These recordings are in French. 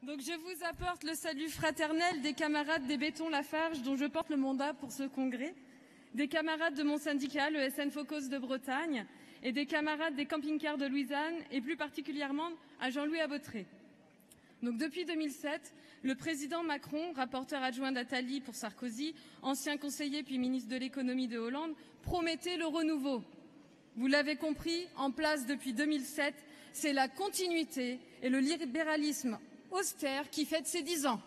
Donc je vous apporte le salut fraternel des camarades des Béton Lafarge dont je porte le mandat pour ce congrès, des camarades de mon syndicat, le SN Focos de Bretagne, et des camarades des camping-cars de Louisiane, et plus particulièrement à Jean-Louis Abotré. Donc depuis 2007, le président Macron, rapporteur adjoint d'Attali pour Sarkozy, ancien conseiller puis ministre de l'économie de Hollande, promettait le renouveau. Vous l'avez compris, en place depuis 2007, c'est la continuité et le libéralisme austère qui fête ses 10 ans.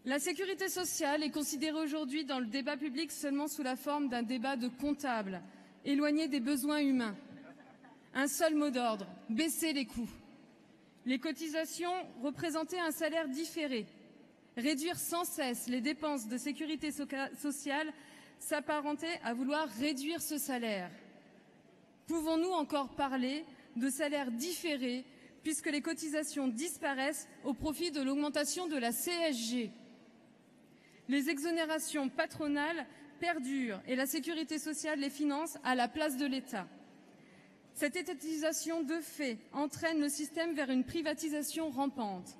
La sécurité sociale est considérée aujourd'hui dans le débat public seulement sous la forme d'un débat de comptables, éloigné des besoins humains. Un seul mot d'ordre, baisser les coûts. Les cotisations représentaient un salaire différé. Réduire sans cesse les dépenses de sécurité sociale s'apparentait à vouloir réduire ce salaire. Pouvons-nous encore parler de salaire différé puisque les cotisations disparaissent au profit de l'augmentation de la CSG? Les exonérations patronales perdurent et la sécurité sociale les finance à la place de l'État. Cette étatisation de fait entraîne le système vers une privatisation rampante.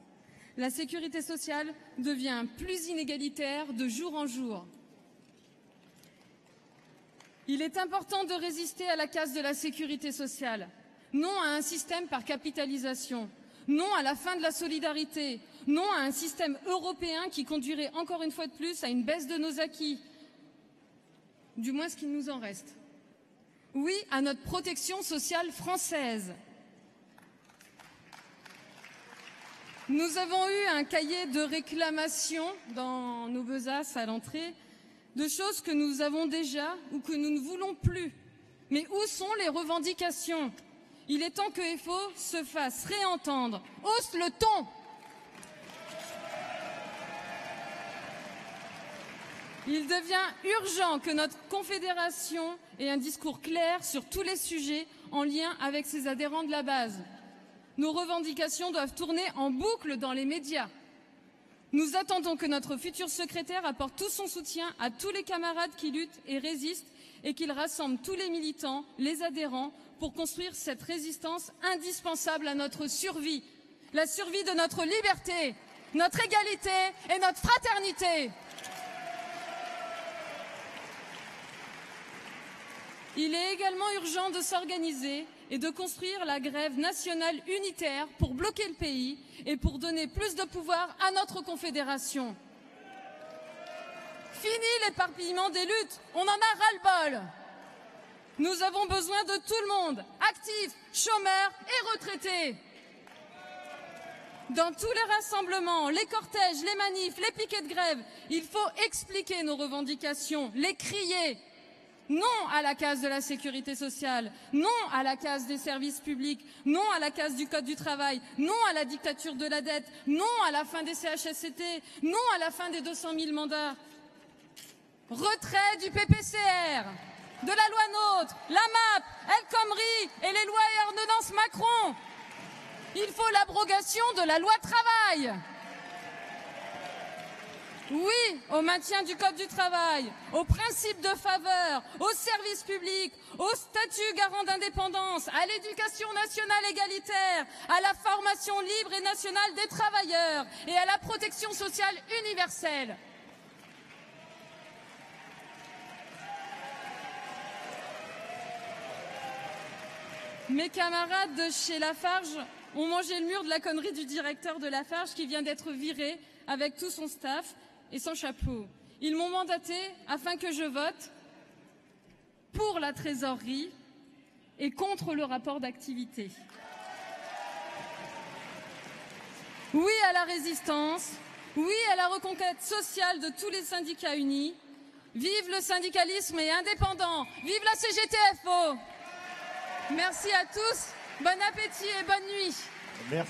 La sécurité sociale devient plus inégalitaire de jour en jour. Il est important de résister à la casse de la sécurité sociale. Non à un système par capitalisation. Non à la fin de la solidarité. Non à un système européen qui conduirait encore une fois de plus à une baisse de nos acquis. Du moins ce qu'il nous en reste. Oui à notre protection sociale française. Nous avons eu un cahier de réclamations dans nos besaces à l'entrée de choses que nous avons déjà ou que nous ne voulons plus. Mais où sont les revendications? Il est temps que FO se fasse réentendre. Hausse le ton! Il devient urgent que notre confédération ait un discours clair sur tous les sujets en lien avec ses adhérents de la base. Nos revendications doivent tourner en boucle dans les médias. Nous attendons que notre futur secrétaire apporte tout son soutien à tous les camarades qui luttent et résistent et qu'il rassemble tous les militants, les adhérents, pour construire cette résistance indispensable à notre survie, la survie de notre liberté, notre égalité et notre fraternité. Il est également urgent de s'organiser et de construire la grève nationale unitaire pour bloquer le pays et pour donner plus de pouvoir à notre confédération. Fini l'éparpillement des luttes, on en a ras-le-bol. Nous avons besoin de tout le monde, actifs, chômeurs et retraités. Dans tous les rassemblements, les cortèges, les manifs, les piquets de grève, il faut expliquer nos revendications, les crier. Non à la casse de la sécurité sociale, non à la casse des services publics, non à la casse du code du travail, non à la dictature de la dette, non à la fin des CHSCT, non à la fin des 200 000 mandats. Retrait du PPCR, de la loi NOTRe, la MAP, El Khomri et les lois et ordonnances Macron. Il faut l'abrogation de la loi travail. Oui au maintien du code du travail, au principe de faveur, au service public, au statut garant d'indépendance, à l'éducation nationale égalitaire, à la formation libre et nationale des travailleurs et à la protection sociale universelle. Mes camarades de chez Lafarge ont mangé le mur de la connerie du directeur de Lafarge qui vient d'être viré avec tout son staff et son chapeau. Ils m'ont mandaté afin que je vote pour la trésorerie et contre le rapport d'activité. Oui à la résistance, oui à la reconquête sociale de tous les syndicats unis. Vive le syndicalisme et indépendant, vive la CGT-FO. Merci à tous, bon appétit et bonne nuit. Merci.